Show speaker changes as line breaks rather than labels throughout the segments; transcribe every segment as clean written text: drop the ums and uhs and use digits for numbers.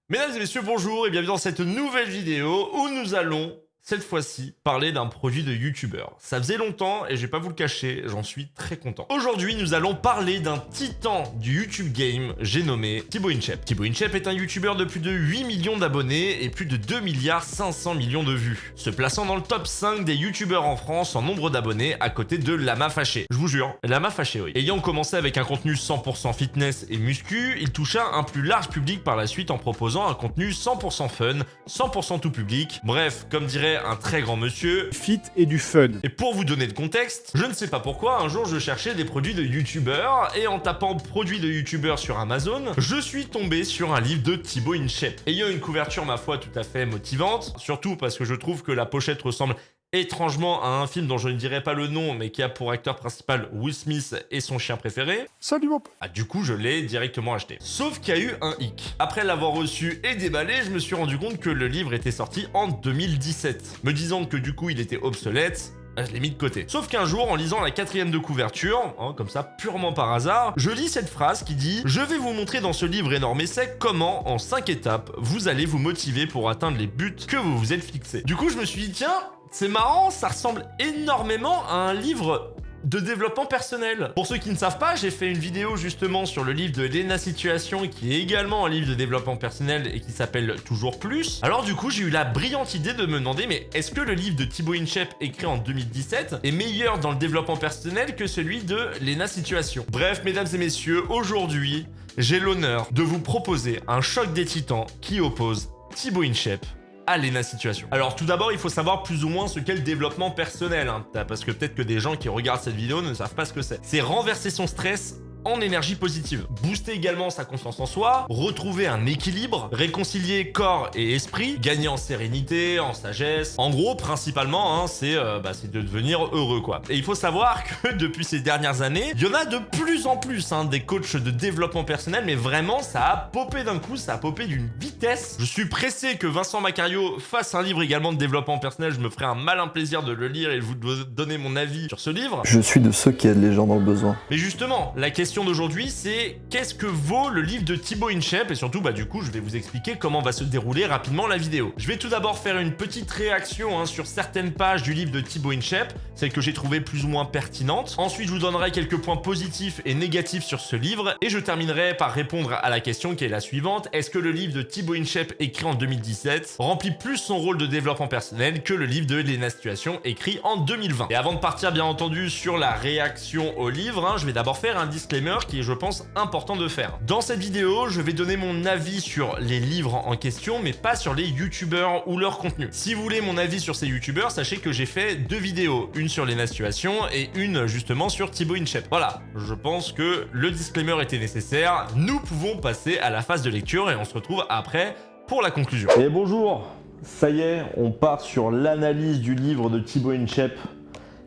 Mesdames et messieurs, bonjour et bienvenue dans cette nouvelle vidéo où nous allons, cette fois-ci, parler d'un produit de youtubeur. Ça faisait longtemps et je vais pas vous le cacher, j'en suis très content. Aujourd'hui, nous allons parler d'un titan du YouTube game, j'ai nommé Thibaut InShape. Thibaut InShape est un youtubeur de plus de 8 millions d'abonnés et plus de 2 milliards 500 millions de vues, se plaçant dans le top 5 des youtubeurs en France en nombre d'abonnés à côté de Lama Fâché. Je vous jure, Lama Fâché, oui. Ayant commencé avec un contenu 100% fitness et muscu, il toucha un plus large public par la suite en proposant un contenu 100% fun, 100% tout public, bref, comme dirait un très grand monsieur,
fit et du fun.
et pour vous donner de contexte, je ne sais pas pourquoi, un jour je cherchais des produits de youtubeurs et en tapant produits de youtubeurs sur Amazon, je suis tombé sur un livre de Thibaut InShape. Ayant une couverture ma foi tout à fait motivante, surtout parce que je trouve que la pochette ressemble étrangement à un film dont je ne dirai pas le nom mais qui a pour acteur principal Will Smith et son chien préféré,
Salut mon pote.
du coup je l'ai directement acheté. Sauf qu'il y a eu un hic. Après l'avoir reçu et déballé, je me suis rendu compte que le livre était sorti en 2017. Me disant que du coup il était obsolète, je l'ai mis de côté. Sauf qu'un jour, en lisant la 4e de couverture, comme ça, purement par hasard, je lis cette phrase qui dit « Je vais vous montrer dans ce livre énorme et sec comment, en 5 étapes, vous allez vous motiver pour atteindre les buts que vous vous êtes fixés. » Du coup, je me suis dit « Tiens, c'est marrant, ça ressemble énormément à un livre de développement personnel. » Pour ceux qui ne savent pas, j'ai fait une vidéo justement sur le livre de Lena Situation qui est également un livre de développement personnel et qui s'appelle Toujours Plus. Alors du coup, j'ai eu la brillante idée de me demander mais est-ce que le livre de Thibaut InShape écrit en 2017 est meilleur dans le développement personnel que celui de Lena Situation? Bref, mesdames et messieurs, aujourd'hui, j'ai l'honneur de vous proposer un choc des titans qui oppose Thibaut InShape à Lena Situation. Alors tout d'abord, il faut savoir plus ou moins ce qu'est le développement personnel, parce que peut-être que des gens qui regardent cette vidéo ne savent pas ce que c'est. C'est renverser son stress en énergie positive, booster également sa confiance en soi, retrouver un équilibre, réconcilier corps et esprit, gagner en sérénité, en sagesse. En gros, principalement, c'est de devenir heureux, quoi. Et il faut savoir que depuis ces dernières années, il y en a de plus en plus, des coachs de développement personnel, mais vraiment, ça a popé d'un coup, ça a popé d'une vitesse. Je suis pressé que Vincent Macario fasse un livre également de développement personnel. Je me ferai un malin plaisir de le lire et de vous donner mon avis sur ce livre.
Je suis de ceux qui aident les gens dans le besoin.
Mais justement, la question d'aujourd'hui, c'est qu'est-ce que vaut le livre de Thibaut InShape? Et surtout, du coup, je vais vous expliquer comment va se dérouler rapidement la vidéo. Je vais tout d'abord faire une petite réaction sur certaines pages du livre de Thibaut InShape, celles que j'ai trouvées plus ou moins pertinentes. Ensuite, je vous donnerai quelques points positifs et négatifs sur ce livre. Et je terminerai par répondre à la question qui est la suivante. Est-ce que le livre de Thibaut InShape, écrit en 2017, remplit plus son rôle de développement personnel que le livre de Lena Situation, écrit en 2020? Et avant de partir, bien entendu, sur la réaction au livre, je vais d'abord faire un disclaimer qui est, je pense, important de faire. Dans cette vidéo, je vais donner mon avis sur les livres en question, mais pas sur les youtubeurs ou leur contenu. Si vous voulez mon avis sur ces youtubeurs, sachez que j'ai fait 2 vidéos, une sur Lena Situation et une justement sur Thibaut InShape. Voilà, je pense que le disclaimer était nécessaire. Nous pouvons passer à la phase de lecture et on se retrouve après pour la conclusion.
Et bonjour, ça y est, on part sur l'analyse du livre de Thibaut InShape.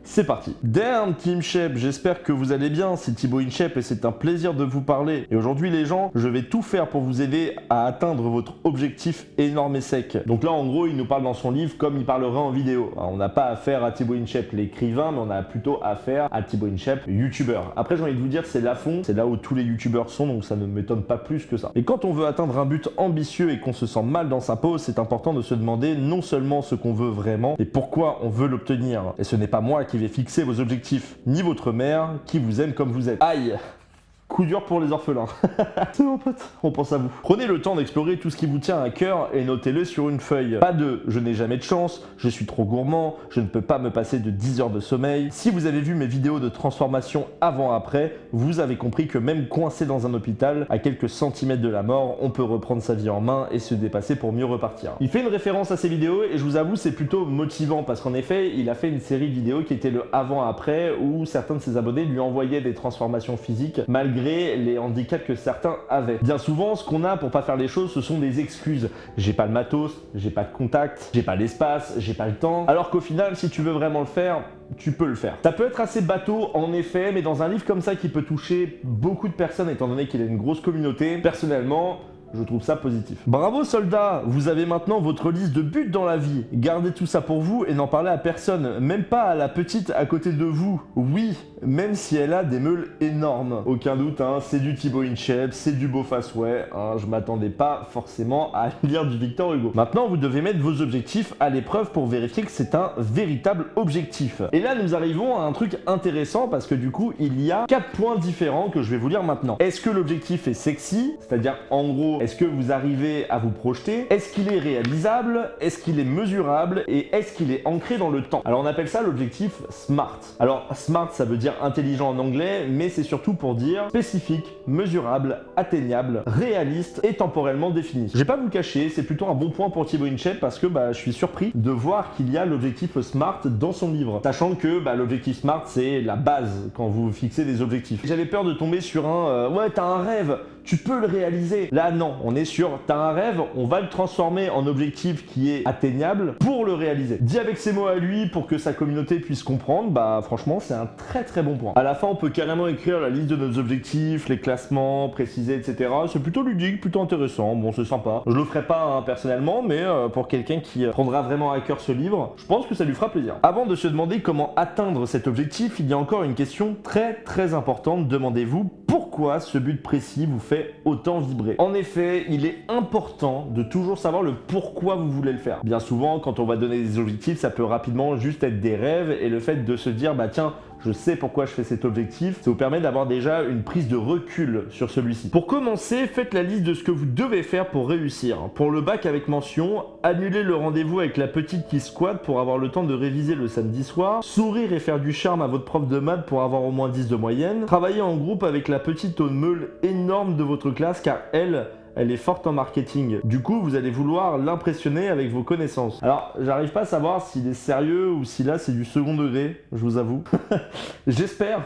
C'est parti. Damn Team Shape, j'espère que vous allez bien, c'est Thibaut InShape et c'est un plaisir de vous parler. Et aujourd'hui les gens, je vais tout faire pour vous aider à atteindre votre objectif énorme et sec. Donc là en gros, il nous parle dans son livre comme il parlerait en vidéo. Alors, on n'a pas affaire à Thibaut InShape l'écrivain, mais on a plutôt affaire à Thibaut InShape youtubeur. Après j'ai envie de vous dire, c'est l'à-fond, c'est là où tous les youtubeurs sont, donc ça ne m'étonne pas plus que ça. Et quand on veut atteindre un but ambitieux et qu'on se sent mal dans sa peau, c'est important de se demander non seulement ce qu'on veut vraiment, mais pourquoi on veut l'obtenir. Et ce n'est pas moi qui vais fixer vos objectifs, ni votre mère, qui vous aime comme vous êtes. Aïe! Coup dur pour les orphelins. C'est mon pote, on pense à vous. Prenez le temps d'explorer tout ce qui vous tient à cœur et notez-le sur une feuille. Pas de « je n'ai jamais de chance »,« je suis trop gourmand »,« je ne peux pas me passer de 10 heures de sommeil ». Si vous avez vu mes vidéos de transformation avant-après, vous avez compris que même coincé dans un hôpital, à quelques centimètres de la mort, on peut reprendre sa vie en main et se dépasser pour mieux repartir. Il fait une référence à ces vidéos et je vous avoue c'est plutôt motivant parce qu'en effet, il a fait une série de vidéos qui était le avant-après où certains de ses abonnés lui envoyaient des transformations physiques malgré les handicaps que certains avaient. Bien souvent, ce qu'on a pour pas faire les choses, ce sont des excuses. J'ai pas le matos, j'ai pas de contact, j'ai pas l'espace, j'ai pas le temps. Alors qu'au final, si tu veux vraiment le faire, tu peux le faire. Ça peut être assez bateau en effet, mais dans un livre comme ça qui peut toucher beaucoup de personnes étant donné qu'il a une grosse communauté, personnellement, je trouve ça positif. Bravo soldats, vous avez maintenant votre liste de buts dans la vie. Gardez tout ça pour vous et n'en parlez à personne, même pas à la petite à côté de vous. Oui, même si elle a des meules énormes. Aucun doute, hein, c'est du Thibaut Inchep, c'est du Beau Fasway, hein, je m'attendais pas forcément à lire du Victor Hugo. Maintenant, vous devez mettre vos objectifs à l'épreuve pour vérifier que c'est un véritable objectif. Et là, nous arrivons à un truc intéressant parce que du coup, il y a 4 points différents que je vais vous lire maintenant. Est-ce que l'objectif est sexy? C'est-à-dire, en gros, est-ce que vous arrivez à vous projeter? Est-ce qu'il est réalisable? Est-ce qu'il est mesurable? Et est-ce qu'il est ancré dans le temps? Alors, on appelle ça l'objectif SMART. Alors, SMART, ça veut dire intelligent en anglais, mais c'est surtout pour dire spécifique, mesurable, atteignable, réaliste et temporellement défini. Je vais pas vous le cacher, c'est plutôt un bon point pour Thibaut Inchep parce que je suis surpris de voir qu'il y a l'objectif SMART dans son livre. Sachant que l'objectif SMART, c'est la base quand vous fixez des objectifs. J'avais peur de tomber sur un ouais, t'as un rêve, tu peux le réaliser. Là, non, on est sur t'as un rêve, on va le transformer en objectif qui est atteignable pour le réaliser. Dit avec ses mots à lui pour que sa communauté puisse comprendre, franchement, c'est un très très bon point. À la fin, on peut carrément écrire la liste de nos objectifs, les classements, préciser, etc. C'est plutôt ludique, plutôt intéressant. Bon, c'est sympa. Je le ferai pas personnellement, mais pour quelqu'un qui prendra vraiment à cœur ce livre, je pense que ça lui fera plaisir. Avant de se demander comment atteindre cet objectif, il y a encore une question très très importante. Demandez-vous pourquoi ce but précis vous fait autant vibrer. En effet, il est important de toujours savoir le pourquoi vous voulez le faire. Bien souvent, quand on va donner des objectifs, ça peut rapidement juste être des rêves et le fait de se dire tiens, je sais pourquoi je fais cet objectif, ça vous permet d'avoir déjà une prise de recul sur celui-ci. Pour commencer, faites la liste de ce que vous devez faire pour réussir. Pour le bac avec mention, annulez le rendez-vous avec la petite qui squatte pour avoir le temps de réviser le samedi soir, sourire et faire du charme à votre prof de maths pour avoir au moins 10 de moyenne, travailler en groupe avec la petite aux meules énorme de votre classe car elle est forte en marketing. Du coup, vous allez vouloir l'impressionner avec vos connaissances. Alors, j'arrive pas à savoir s'il est sérieux ou si là c'est du second degré, je vous avoue. J'espère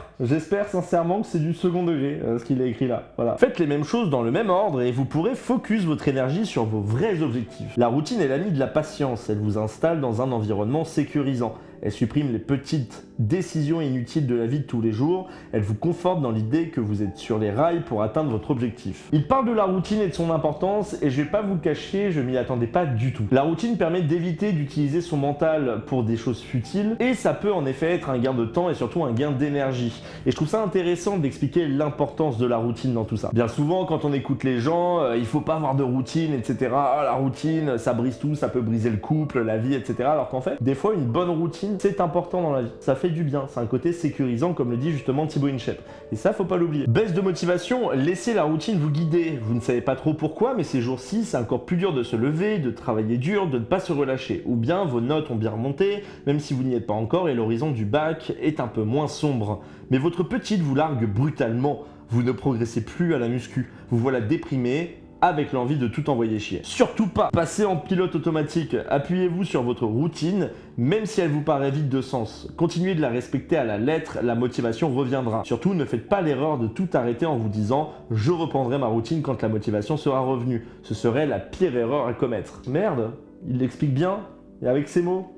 sincèrement que c'est du second degré, ce qu'il a écrit là. Voilà. Faites les mêmes choses dans le même ordre et vous pourrez focus votre énergie sur vos vrais objectifs. La routine est l'amie de la patience. Elle vous installe dans un environnement sécurisant. Elle supprime les petites décisions inutiles de la vie de tous les jours. Elle vous conforte dans l'idée que vous êtes sur les rails pour atteindre votre objectif. Il parle de la routine et de son importance et je vais pas vous le cacher, je m'y attendais pas du tout. La routine permet d'éviter d'utiliser son mental pour des choses futiles et ça peut en effet être un gain de temps et surtout un gain d'énergie. Et je trouve ça intéressant d'expliquer l'importance de la routine dans tout ça. Bien souvent, quand on écoute les gens, il faut pas avoir de routine, etc. Ah, la routine, ça brise tout, ça peut briser le couple, la vie, etc. Alors qu'en fait, des fois, une bonne routine, c'est important dans la vie. Ça fait du bien. C'est un côté sécurisant, comme le dit justement Thibaut Inchep. Et ça, faut pas l'oublier. Baisse de motivation, laissez la routine vous guider. Vous ne savez pas trop pourquoi, mais ces jours-ci, c'est encore plus dur de se lever, de travailler dur, de ne pas se relâcher. Ou bien vos notes ont bien remonté, même si vous n'y êtes pas encore, et l'horizon du bac est un peu moins sombre. Mais votre petite vous largue brutalement. Vous ne progressez plus à la muscu. Vous voilà déprimé, avec l'envie de tout envoyer chier. Surtout pas, passez en pilote automatique, appuyez-vous sur votre routine, même si elle vous paraît vide de sens. Continuez de la respecter à la lettre, la motivation reviendra. Surtout, ne faites pas l'erreur de tout arrêter en vous disant « je reprendrai ma routine quand la motivation sera revenue ». Ce serait la pire erreur à commettre. Merde, il l'explique bien et avec ses mots.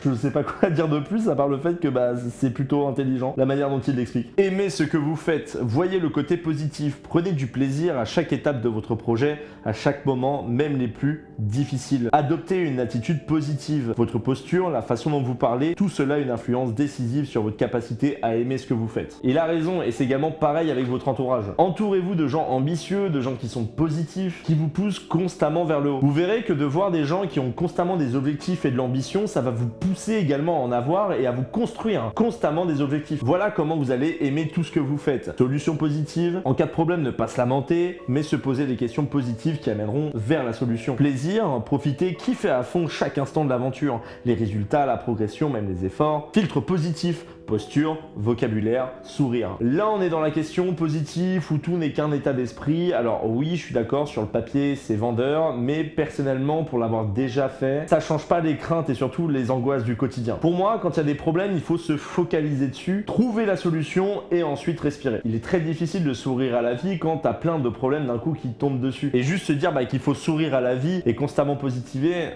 Je ne sais pas quoi dire de plus à part le fait que c'est plutôt intelligent la manière dont il l'explique. Aimez ce que vous faites, voyez le côté positif, prenez du plaisir à chaque étape de votre projet, à chaque moment, même les plus difficiles. Adoptez une attitude positive, votre posture, la façon dont vous parlez, tout cela a une influence décisive sur votre capacité à aimer ce que vous faites. Il a raison et c'est également pareil avec votre entourage. Entourez-vous de gens ambitieux, de gens qui sont positifs, qui vous poussent constamment vers le haut. Vous verrez que de voir des gens qui ont constamment des objectifs et de l'ambition, ça va vous pousser également à en avoir et à vous construire constamment des objectifs. Voilà comment vous allez aimer tout ce que vous faites. Solution positive, en cas de problème ne pas se lamenter, mais se poser des questions positives qui amèneront vers la solution. Plaisir, profitez, kiffez à fond chaque instant de l'aventure, les résultats, la progression, même les efforts. Filtre positif, posture, vocabulaire, sourire. Là, on est dans la question positif où tout n'est qu'un état d'esprit. Alors oui, je suis d'accord, sur le papier, c'est vendeur, mais personnellement, pour l'avoir déjà fait, ça change pas les craintes et surtout les angoisses du quotidien. Pour moi, quand il y a des problèmes, il faut se focaliser dessus, trouver la solution et ensuite respirer. Il est très difficile de sourire à la vie quand t'as plein de problèmes d'un coup qui tombent dessus. Et juste se dire qu'il faut sourire à la vie et constamment positiver,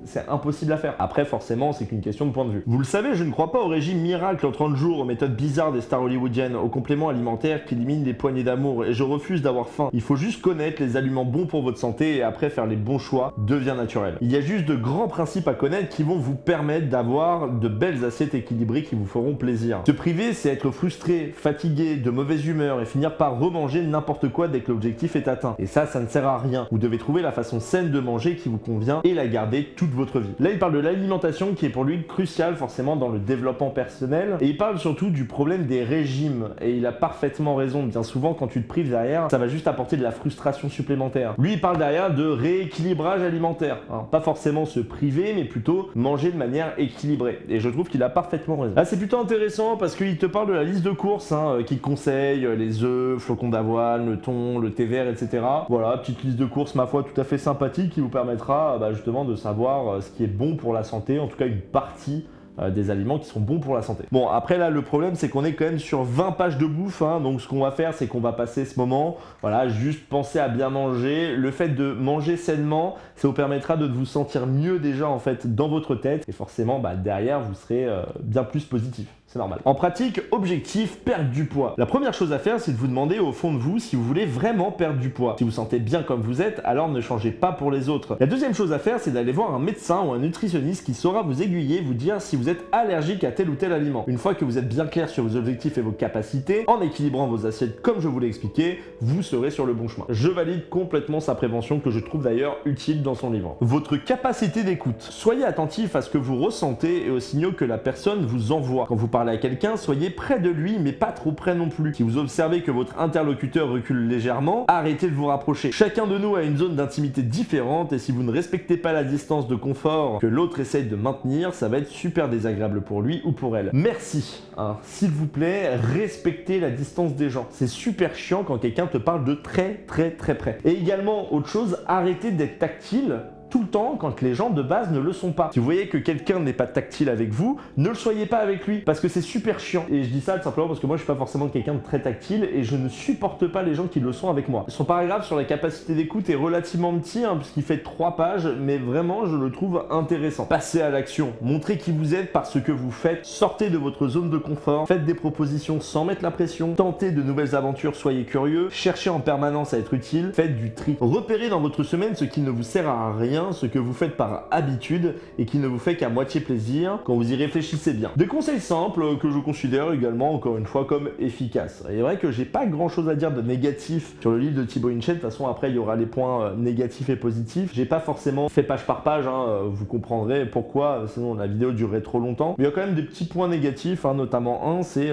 c'est impossible à faire. Après, forcément, c'est qu'une question de point de vue. Vous le savez, je ne crois pas au régime miracle en 30 jours, aux méthodes bizarres des stars hollywoodiennes, aux compléments alimentaires qui éliminent les poignées d'amour, et je refuse d'avoir faim. Il faut juste connaître les aliments bons pour votre santé et après faire les bons choix devient naturel. Il y a juste de grands principes à connaître qui vont vous permettre d'avoir de belles assiettes équilibrées qui vous feront plaisir. Se priver, c'est être frustré, fatigué, de mauvaise humeur et finir par remanger n'importe quoi dès que l'objectif est atteint. Et ça ne sert à rien. Vous devez trouver la façon saine de manger qui vous convient et la garder toute votre vie. Là, il parle de l'alimentation qui est pour lui cruciale forcément dans le développement personnel et il parle surtout du problème des régimes et il a parfaitement raison. Bien souvent, quand tu te prives derrière, ça va juste apporter de la frustration supplémentaire. Lui, il parle derrière de rééquilibrage alimentaire. Hein, pas forcément se priver, mais plutôt manger de manière équilibrée. Et je trouve qu'il a parfaitement raison. Là, c'est plutôt intéressant parce qu'il te parle de la liste de courses qu'il conseille, les œufs, flocons d'avoine, le thon, le thé vert, etc. Voilà, petite liste de courses, ma foi, tout à fait sympathique qui vous permettra justement de savoir ce qui est bon pour la santé, en tout cas une partie des aliments qui sont bons pour la santé. Bon, après là, le problème, c'est qu'on est quand même sur 20 pages de bouffe, hein, donc ce qu'on va faire, c'est qu'on va passer ce moment, voilà, juste penser à bien manger. Le fait de manger sainement, ça vous permettra de vous sentir mieux déjà, en fait, dans votre tête, et forcément, derrière, vous serez bien plus positif. C'est normal. En pratique, objectif, perdre du poids. La première chose à faire, c'est de vous demander au fond de vous si vous voulez vraiment perdre du poids. Si vous sentez bien comme vous êtes, alors ne changez pas pour les autres. La deuxième chose à faire, c'est d'aller voir un médecin ou un nutritionniste qui saura vous aiguiller, vous dire si vous êtes allergique à tel ou tel aliment. Une fois que vous êtes bien clair sur vos objectifs et vos capacités, en équilibrant vos assiettes comme je vous l'ai expliqué, vous serez sur le bon chemin. Je valide complètement sa prévention que je trouve d'ailleurs utile dans son livre. Votre capacité d'écoute. Soyez attentif à ce que vous ressentez et aux signaux que la personne vous envoie. Quand vous parlez à quelqu'un, soyez près de lui, mais pas trop près non plus. Si vous observez que votre interlocuteur recule légèrement, arrêtez de vous rapprocher. Chacun de nous a une zone d'intimité différente et si vous ne respectez pas la distance de confort que l'autre essaye de maintenir, ça va être super désagréable pour lui ou pour elle. Merci, hein. S'il vous plaît, respectez la distance des gens. C'est super chiant quand quelqu'un te parle de très près. Et également, autre chose, arrêtez d'être tactile tout le temps quand les gens de base ne le sont pas. Si vous voyez que quelqu'un n'est pas tactile avec vous, ne le soyez pas avec lui parce que c'est super chiant. Et je dis ça tout simplement parce que moi je suis pas forcément quelqu'un de très tactile et je ne supporte pas les gens qui le sont avec moi. Son paragraphe sur la capacité d'écoute est relativement petit puisqu'il fait 3 pages, mais vraiment je le trouve intéressant. Passez à l'action, montrez qui vous êtes par ce que vous faites, sortez de votre zone de confort, faites des propositions sans mettre la pression, tentez de nouvelles aventures, soyez curieux, cherchez en permanence à être utile, faites du tri. Repérez dans votre semaine ce qui ne vous sert à rien, ce que vous faites par habitude et qui ne vous fait qu'à moitié plaisir quand vous y réfléchissez bien. Des conseils simples que je considère également encore une fois comme efficaces. Il est vrai que j'ai pas grand chose à dire de négatif sur le livre de Thibaut Inchette. De toute façon après il y aura les points négatifs et positifs. J'ai pas forcément fait page par page, vous comprendrez pourquoi, sinon la vidéo durerait trop longtemps. Mais il y a quand même des petits points négatifs, notamment un, c'est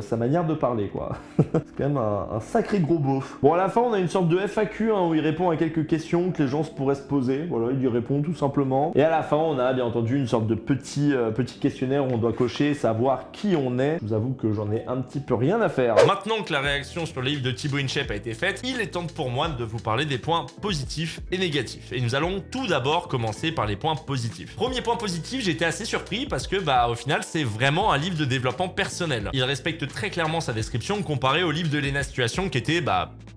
sa manière de parler quoi. C'est quand même un sacré gros beauf. Bon à la fin on a une sorte de FAQ où il répond à quelques questions que les gens pourraient se poser. Voilà, il y répond tout simplement. Et à la fin, on a bien entendu une sorte de petit questionnaire où on doit cocher, savoir qui on est. Je vous avoue que j'en ai un petit peu rien à faire.
Maintenant que la réaction sur le livre de Thibaut Inchette a été faite, il est temps pour moi de vous parler des points positifs et négatifs. Et nous allons tout d'abord commencer par les points positifs. Premier point positif, j'étais assez surpris parce que au final, c'est vraiment un livre de développement personnel. Il respecte très clairement sa description comparé au livre de Lena Situation qui était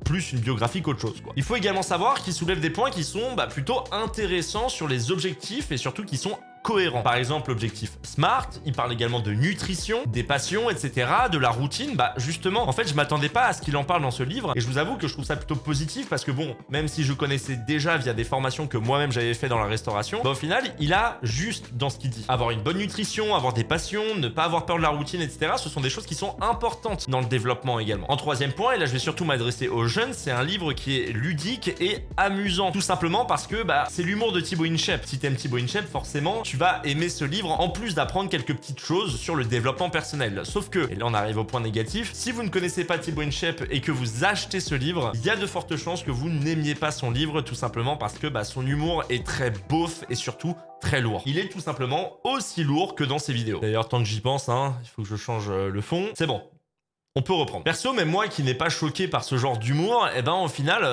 plus une biographie qu'autre chose quoi. Il faut également savoir qu'il soulève des points qui sont plutôt intéressants sur les objectifs et surtout qui sont cohérent. Par exemple, l'objectif SMART, il parle également de nutrition, des passions, etc., de la routine. Justement, en fait, je m'attendais pas à ce qu'il en parle dans ce livre et je vous avoue que je trouve ça plutôt positif parce que bon, même si je connaissais déjà via des formations que moi-même j'avais fait dans la restauration, au final, il a juste dans ce qu'il dit. Avoir une bonne nutrition, avoir des passions, ne pas avoir peur de la routine, etc., ce sont des choses qui sont importantes dans le développement également. En troisième point, et là je vais surtout m'adresser aux jeunes, c'est un livre qui est ludique et amusant. Tout simplement parce que c'est l'humour de Thibaut Inchette. Si t'aimes Thibaut Inchette, forcément, tu vas aimer ce livre en plus d'apprendre quelques petites choses sur le développement personnel. Sauf que, et là on arrive au point négatif, si vous ne connaissez pas Thibaut Inchette et que vous achetez ce livre, il y a de fortes chances que vous n'aimiez pas son livre tout simplement parce que son humour est très beauf et surtout très lourd. Il est tout simplement aussi lourd que dans ses vidéos. D'ailleurs, tant que j'y pense, il faut que je change le fond. C'est bon. on peut reprendre. Perso, même moi qui n'ai pas choqué par ce genre d'humour, et ben au final,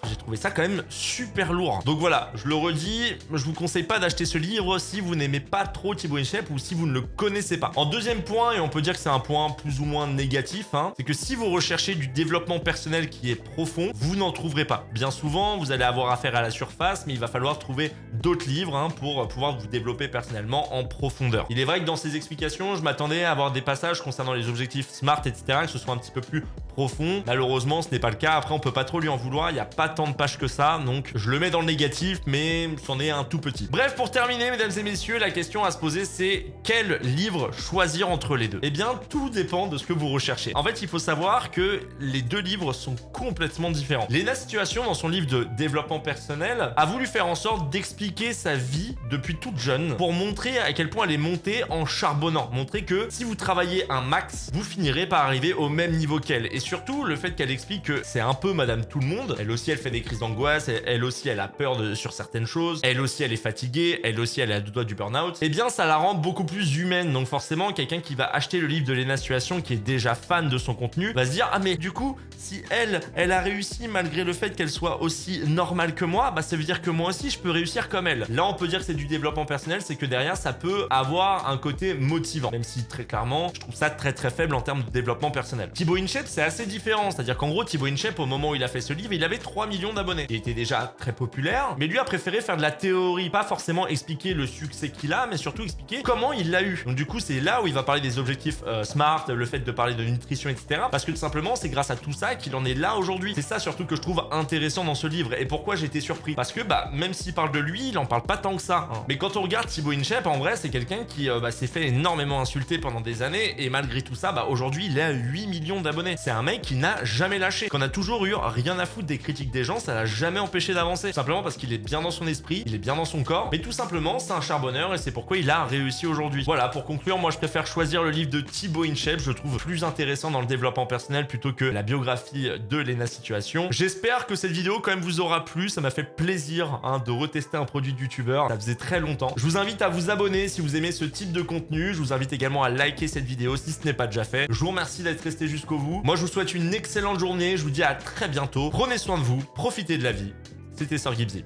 j'ai trouvé ça quand même super lourd. Donc voilà, je le redis, je vous conseille pas d'acheter ce livre si vous n'aimez pas trop Thibaut InShape ou si vous ne le connaissez pas. En deuxième point, et on peut dire que c'est un point plus ou moins négatif, c'est que si vous recherchez du développement personnel qui est profond, vous n'en trouverez pas. Bien souvent, vous allez avoir affaire à la surface, mais il va falloir trouver d'autres livres pour pouvoir vous développer personnellement en profondeur. Il est vrai que dans ces explications, je m'attendais à avoir des passages concernant les objectifs SMART, etc., que ce soit un petit peu plus profond. Malheureusement, ce n'est pas le cas. Après, on peut pas trop lui en vouloir. Il n'y a pas tant de pages que ça. Donc, je le mets dans le négatif, mais c'en est un tout petit. Bref, pour terminer, mesdames et messieurs, la question à se poser, c'est quel livre choisir entre les deux? Eh bien, tout dépend de ce que vous recherchez. En fait, il faut savoir que les deux livres sont complètement différents. Léna Situation, dans son livre de développement personnel, a voulu faire en sorte d'expliquer sa vie depuis toute jeune pour montrer à quel point elle est montée en charbonnant. Montrer que si vous travaillez un max, vous finirez par arriver au même niveau qu'elle. Et surtout, le fait qu'elle explique que c'est un peu Madame Tout le Monde. Elle aussi, elle fait des crises d'angoisse. Elle aussi, elle a peur sur certaines choses. Elle aussi, elle est fatiguée. Elle aussi, elle est à deux doigts du burn-out. Eh bien, ça la rend beaucoup plus humaine. Donc forcément, quelqu'un qui va acheter le livre de Léna Situation, qui est déjà fan de son contenu, va se dire « Ah mais du coup, si elle a réussi malgré le fait qu'elle soit aussi normale que moi, bah ça veut dire que moi aussi, je peux réussir comme elle. » Là, on peut dire que c'est du développement personnel. C'est que derrière, ça peut avoir un côté motivant. Même si, très clairement, je trouve ça très très faible en termes de développement personnel. Thibaut InShape, c'est assez différent. C'est-à-dire qu'en gros, Thibaut InShape, au moment où il a fait ce livre, il avait 3 millions d'abonnés. Il était déjà très populaire, mais lui a préféré faire de la théorie, pas forcément expliquer le succès qu'il a, mais surtout expliquer comment il l'a eu. Donc du coup, c'est là où il va parler des objectifs SMART, le fait de parler de nutrition, etc. Parce que tout simplement, c'est grâce à tout ça qu'il en est là aujourd'hui. C'est ça surtout que je trouve intéressant dans ce livre. Et pourquoi j'ai été surpris? Parce que même s'il parle de lui, il en parle pas tant que ça. Mais quand on regarde Thibaut InShape, en vrai, c'est quelqu'un qui s'est fait énormément insulter pendant des années, et malgré tout ça, aujourd'hui, il est à 8 millions d'abonnés. C'est un mec qui n'a jamais lâché, qu'on a toujours eu rien à foutre des critiques des gens, ça l'a jamais empêché d'avancer. Tout simplement parce qu'il est bien dans son esprit, il est bien dans son corps, mais tout simplement, c'est un charbonneur et c'est pourquoi il a réussi aujourd'hui. Voilà, pour conclure, moi je préfère choisir le livre de Thibaut InShape, je le trouve plus intéressant dans le développement personnel plutôt que la biographie de Léna Situation. J'espère que cette vidéo quand même vous aura plu, ça m'a fait plaisir de retester un produit de youtubeur, ça faisait très longtemps. Je vous invite à vous abonner si vous aimez ce type de contenu, je vous invite également à liker cette vidéo si ce n'est pas déjà fait. Je vous remercie d'être resté jusqu'au bout. Moi je vous souhaite une excellente journée, je vous dis à très bientôt. Prenez soin de vous, profitez de la vie. C'était Sir Gibbsy.